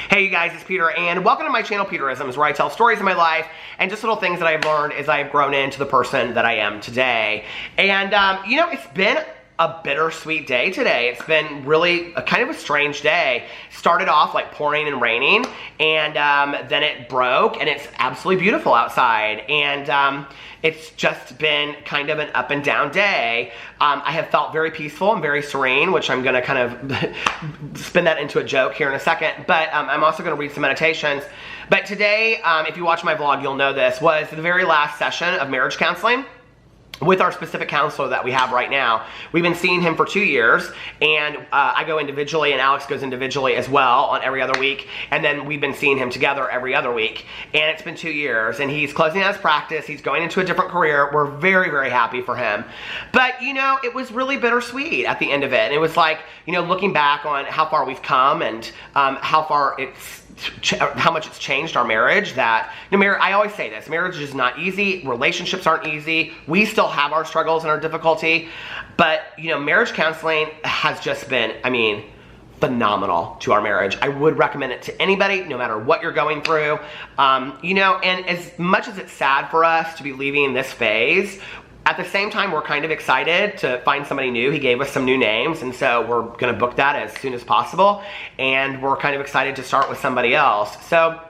Hey you guys, it's Peter, and welcome to my channel, Peterisms, where I tell stories of my life and just little things that I've learned as I've grown into the person that I am today. And, you know, it's been a bittersweet day today. It's been really kind of a strange day. Started off like pouring and raining, and then it broke, and it's absolutely beautiful outside. And it's just been kind of an up and down day. I have felt very peaceful and very serene, which I'm gonna kind of spin that into a joke here in a second. But I'm also gonna read some meditations. But today, if you watch my vlog, you'll know this, was the very last session of marriage counseling with our specific counselor that we have right now. We've been seeing him for 2 years, and I go individually, and Alex goes individually as well on every other week, and then we've been seeing him together every other week, and it's been 2 years, and he's closing out his practice, he's going into a different career. We're very, very happy for him. But, you know, it was really bittersweet at the end of it, and it was like, you know, looking back on how far we've come and how much it's changed our marriage. That, you know, I always say this, marriage is not easy, relationships aren't easy, we still have our struggles and our difficulty, but, you know, marriage counseling has just been, I mean, phenomenal to our marriage. I would recommend it to anybody, no matter what you're going through. You know, and as much as it's sad for us to be leaving this phase, at the same time, we're kind of excited to find somebody new. He gave us some new names, and so we're gonna book that as soon as possible, and we're kind of excited to start with somebody else. So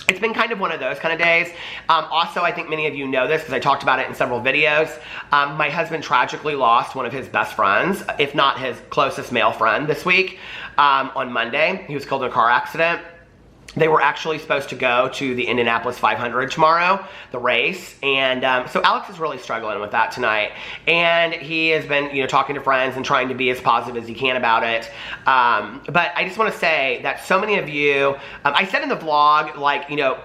it's been kind of one of those kind of days. Also, I think many of you know this because I talked about it in several videos. My husband tragically lost one of his best friends, if not his closest male friend, this week on Monday. He was killed in a car accident. They were actually supposed to go to the Indianapolis 500 tomorrow, the race, and so Alex is really struggling with that tonight, and he has been, you know, talking to friends and trying to be as positive as he can about it. But I just want to say that so many of you, I said in the vlog, like, you know,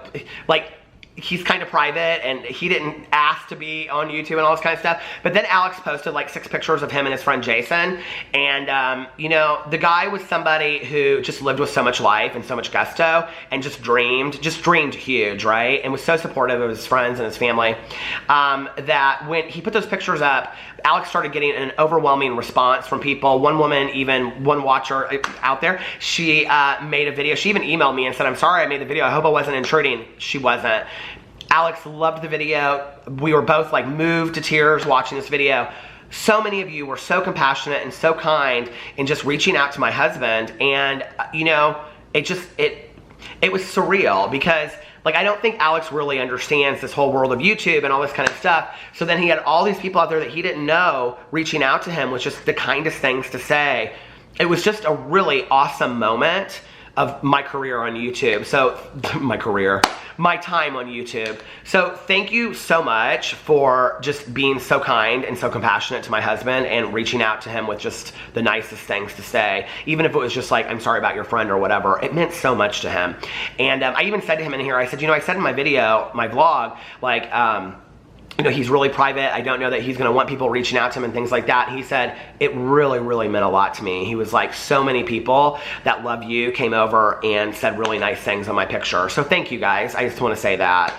like, he's kind of private and he didn't ask to be on YouTube and all this kind of stuff. But then Alex posted like 6 pictures of him and his friend Jason. And, you know, the guy was somebody who just lived with so much life and so much gusto and just dreamed huge, right? And was so supportive of his friends and his family, that when he put those pictures up, Alex started getting an overwhelming response from people. One woman, even one watcher out there, she made a video. She even emailed me and said, "I'm sorry I made the video. I hope I wasn't intruding." She wasn't. Alex loved the video. We were both like moved to tears watching this video. So many of you were so compassionate and so kind in just reaching out to my husband, and you know, it was surreal because, like, I don't think Alex really understands this whole world of YouTube and all this kind of stuff. So then he had all these people out there that he didn't know reaching out to him with just the kindest things to say. It was just a really awesome moment of my career on YouTube. So, my time on YouTube. So thank you so much for just being so kind and so compassionate to my husband and reaching out to him with just the nicest things to say. Even if it was just like, "I'm sorry about your friend," or whatever, it meant so much to him. And I even said to him in here, I said, you know, I said in my video, my vlog, like, you know, he's really private. I don't know that he's gonna want people reaching out to him and things like that. He said, it really, really meant a lot to me. He was like, so many people that love you came over and said really nice things on my picture. So thank you guys. I just wanna say that.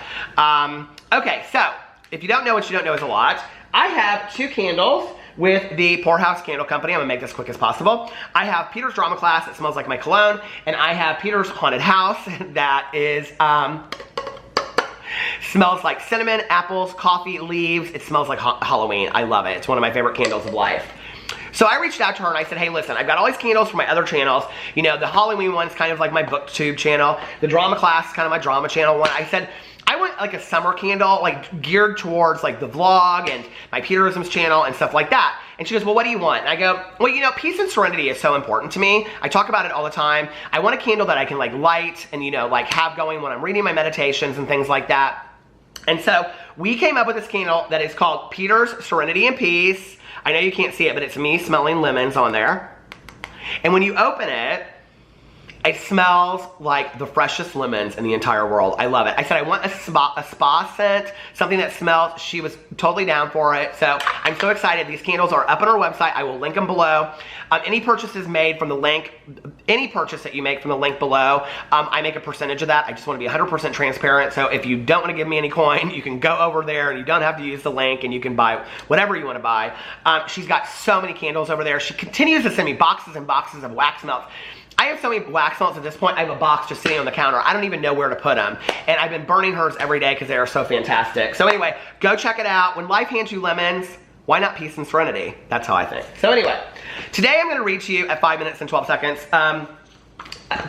Okay, so if you don't know what you don't know is a lot, I have 2 candles with the Poorhouse Candle Company. I'm gonna make this quick as possible. I have Peter's Drama Class, it smells like my cologne, and I have Peter's Haunted House that is, smells like cinnamon, apples, coffee, leaves. It smells like Halloween. I love it. It's one of my favorite candles of life. So I reached out to her and I said, hey, listen, I've got all these candles from my other channels. You know, the Halloween one's kind of like my booktube channel. The Drama Class is kind of my drama channel one. I said, I want like a summer candle, like geared towards like the vlog and my Peterisms channel and stuff like that. And she goes, well, what do you want? And I go, well, you know, peace and serenity is so important to me. I talk about it all the time. I want a candle that I can like light and, you know, like have going when I'm reading my meditations and things like that. And so we came up with this candle that is called Peter's Serenity and Peace. I know you can't see it, but it's me smelling lemons on there. And when you open it, it smells like the freshest lemons in the entire world. I love it. I said I want a spa scent, something that smells. She was totally down for it. So I'm so excited. These candles are up on our website. I will link them below. Any purchases made from the link, any purchase that you make from the link below, I make a percentage of that. I just want to be 100% transparent. So if you don't want to give me any coin, you can go over there and you don't have to use the link and you can buy whatever you want to buy. She's got so many candles over there. She continues to send me boxes and boxes of wax melts. I have so many wax melts at this point. I have a box just sitting on the counter. I don't even know where to put them. And I've been burning hers every day because they are so fantastic. So anyway, go check it out. When life hands you lemons, why not peace and serenity? That's how I think. So anyway, today I'm going to read to you at 5 minutes and 12 seconds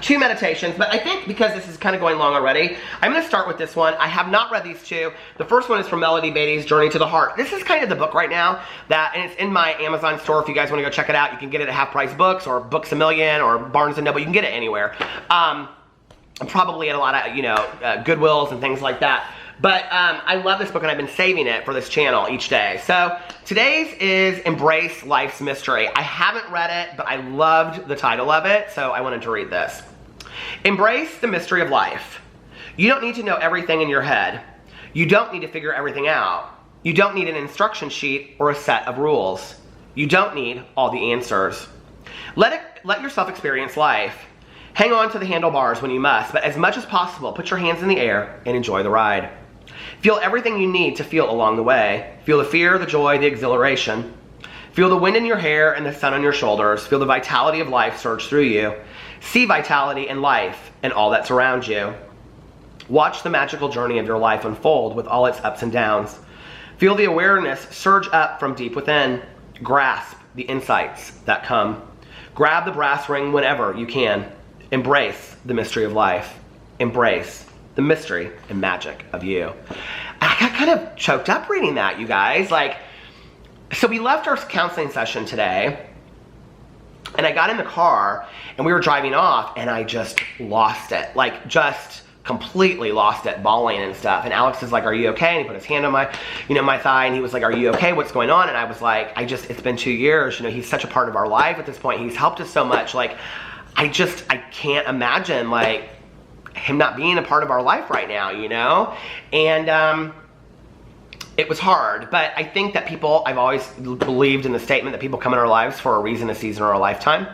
2 meditations, but I think because this is kind of going long already, I'm going to start with this one. I have not read these two. The first one is from Melody Beatty's Journey to the Heart. This is kind of the book right now, and it's in my Amazon store. If you guys want to go check it out, you can get it at Half Price Books or Books A Million or Barnes & Noble. You can get it anywhere. Probably at a lot of, Goodwills and things like that. But I love this book, and I've been saving it for this channel each day. So today's is Embrace Life's Mystery. I haven't read it, but I loved the title of it, so I wanted to read this. Embrace the mystery of life. You don't need to know everything in your head. You don't need to figure everything out. You don't need an instruction sheet or a set of rules. You don't need all the answers. Let yourself experience life. Hang on to the handlebars when you must, but as much as possible, put your hands in the air and enjoy the ride. Feel everything you need to feel along the way. Feel the fear, the joy, the exhilaration. Feel the wind in your hair and the sun on your shoulders. Feel the vitality of life surge through you. See vitality in life and all that's around you. Watch the magical journey of your life unfold with all its ups and downs. Feel the awareness surge up from deep within. Grasp the insights that come. Grab the brass ring whenever you can. Embrace the mystery of life. Embrace the mystery and magic of you. I got kind of choked up reading that, you guys. So we left our counseling session today, and I got in the car, and we were driving off, and I just lost it. Just completely lost it, bawling and stuff. And Alex is like, "Are you okay?" And he put his hand on my, my thigh, and he was like, "Are you okay? What's going on?" And I was like, it's been 2 years. He's such a part of our life at this point. He's helped us so much. I can't imagine, him not being a part of our life right now, And it was hard, but I think that I've always believed in the statement that people come in our lives for a reason, a season, or a lifetime.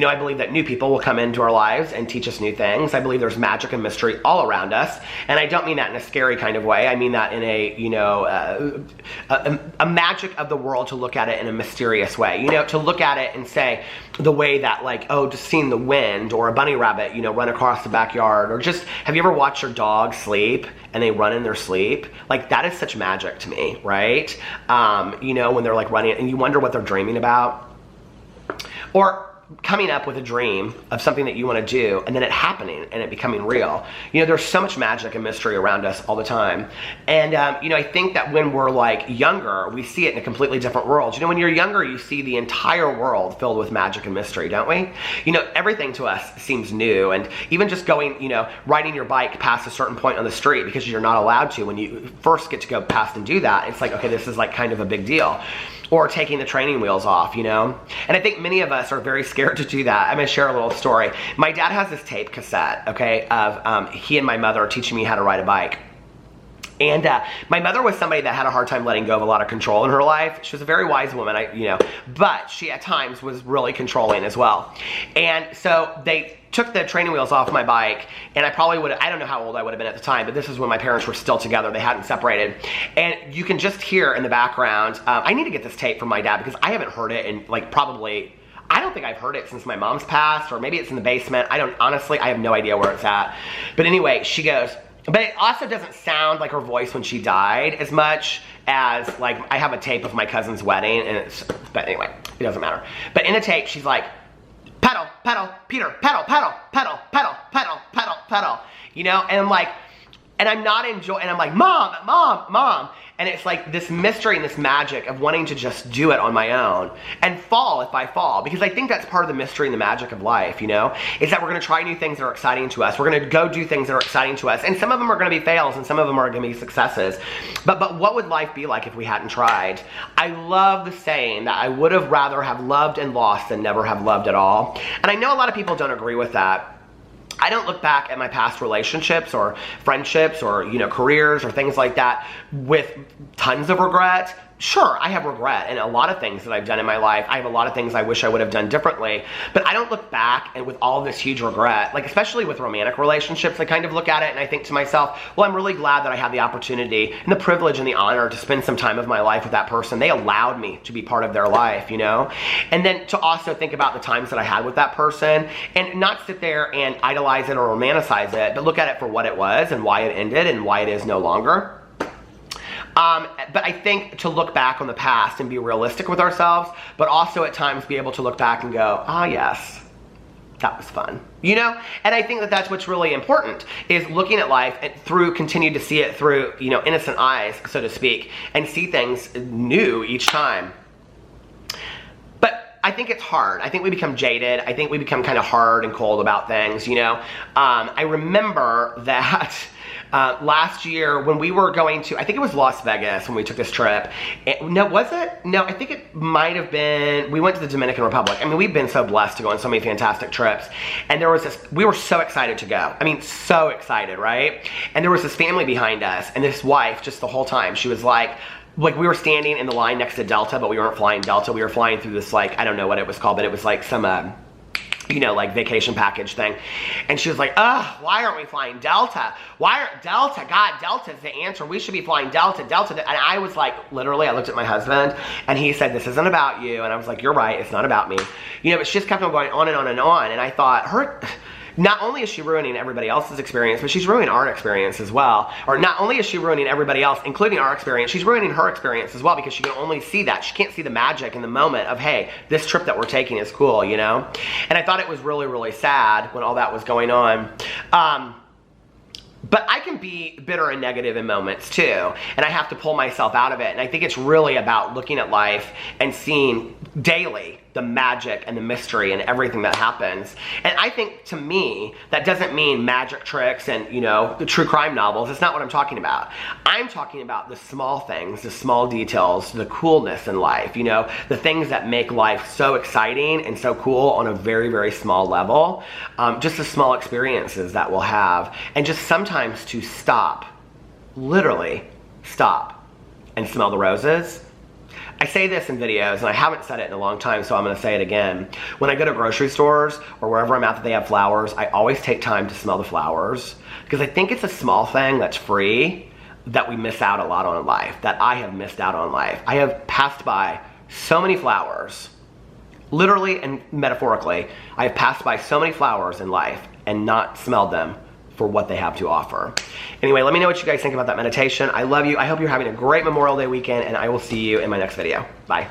I believe that new people will come into our lives and teach us new things. I believe there's magic and mystery all around us. And I don't mean that in a scary kind of way. I mean that in a magic of the world, to look at it in a mysterious way. To look at it and say the way that just seeing the wind or a bunny rabbit, run across the backyard, or just, have you ever watched your dog sleep and they run in their sleep? That is such magic to me, right? When they're running and you wonder what they're dreaming about. Or coming up with a dream of something that you want to do, and then it happening and it becoming real. There's so much magic and mystery around us all the time. And, I think that when we're younger, we see it in a completely different world. When you're younger, you see the entire world filled with magic and mystery, don't we? Everything to us seems new. And even just going, riding your bike past a certain point on the street, because you're not allowed to when you first get to go past and do that, it's okay, this is kind of a big deal. Or taking the training wheels off, And I think many of us are very scared to do that. I'm going to share a little story. My dad has this tape cassette, okay, of he and my mother teaching me how to ride a bike. And my mother was somebody that had a hard time letting go of a lot of control in her life. She was a very wise woman, but she at times was really controlling as well. And so they took the training wheels off my bike, and I don't know how old I would have been at the time, but this is when my parents were still together. They hadn't separated. And you can just hear in the background, I need to get this tape from my dad, because I haven't heard it in I don't think I've heard it since my mom's passed, or maybe it's in the basement. Honestly, I have no idea where it's at. But anyway, she goes, but it also doesn't sound like her voice when she died as much as, I have a tape of my cousin's wedding, but anyway, it doesn't matter. But in the tape, she's like, pedal, pedal, Peter, pedal, pedal, pedal, pedal, pedal, pedal, pedal, and I'm like, and I'm not enjoying, and I'm like, Mom, Mom, Mom. And it's this mystery and this magic of wanting to just do it on my own and fall if I fall. Because I think that's part of the mystery and the magic of life, is that we're going to try new things that are exciting to us. We're going to go do things that are exciting to us. And some of them are going to be fails, and some of them are going to be successes. But what would life be like if we hadn't tried? I love the saying that I would have rather have loved and lost than never have loved at all. And I know a lot of people don't agree with that. I don't look back at my past relationships or friendships or, careers or things like that with tons of regret, sure, I have regret in a lot of things that I've done in my life. I have a lot of things I wish I would have done differently, but I don't look back and with all this huge regret, like especially with romantic relationships, I kind of look at it and I think to myself, well, I'm really glad that I had the opportunity and the privilege and the honor to spend some time of my life with that person. They allowed me to be part of their life, you know? And then to also think about the times that I had with that person and not sit there and idolize it or romanticize it, but look at it for what it was and why it ended and why it is no longer. But I think to look back on the past and be realistic with ourselves, but also at times be able to look back and go, ah, yes, that was fun, you know? And I think that that's what's really important, is looking at life and continue to see it through, you know, innocent eyes, so to speak, and see things new each time. But I think it's hard. I think we become jaded. I think we become kind of hard and cold about things, you know? I remember that last year when we were going to, I think it was Las Vegas when we took this trip. No, was it? No, I think it might have been, we went to the Dominican Republic. I mean, we've been so blessed to go on so many fantastic trips. And there was this, we were so excited to go. I mean, so excited, right? And there was this family behind us and this wife just the whole time. She was like we were standing in the line next to Delta, but we weren't flying Delta. We were flying through this, like, I don't know what it was called, but it was like some, you know, like vacation package thing. And she was like, ugh, why aren't we flying Delta? Why aren't Delta? God, Delta's the answer. We should be flying Delta, Delta. And I was like, literally, I looked at my husband and he said, this isn't about you. And I was like, you're right, it's not about me. You know, but she just kept on going on and on and on. And I thought, not only is she ruining everybody else's experience, but she's ruining our experience as well. Or not only is she ruining everybody else, including our experience, she's ruining her experience as well, because she can only see that. She can't see the magic in the moment of, hey, this trip that we're taking is cool, you know? And I thought it was really, really sad when all that was going on. But I can be bitter and negative in moments too, and I have to pull myself out of it. And I think it's really about looking at life and seeing daily the magic and the mystery and everything that happens. And I think, to me, that doesn't mean magic tricks and, you know, the true crime novels. It's not what I'm talking about. I'm talking about the small things, the small details, the coolness in life, you know, the things that make life so exciting and so cool on a very, very small level. Just the small experiences that we'll have. And just sometimes to stop, literally stop, and smell the roses. I say this in videos, and I haven't said it in a long time, so I'm going to say it again. When I go to grocery stores or wherever I'm at that they have flowers, I always take time to smell the flowers, because I think it's a small thing that's free that we miss out a lot on in life, that I have missed out on in life. I have passed by so many flowers, literally and metaphorically. I have passed by so many flowers in life and not smelled them for what they have to offer. Anyway, let me know what you guys think about that meditation. I love you. I hope you're having a great Memorial Day weekend, and I will see you in my next video. Bye.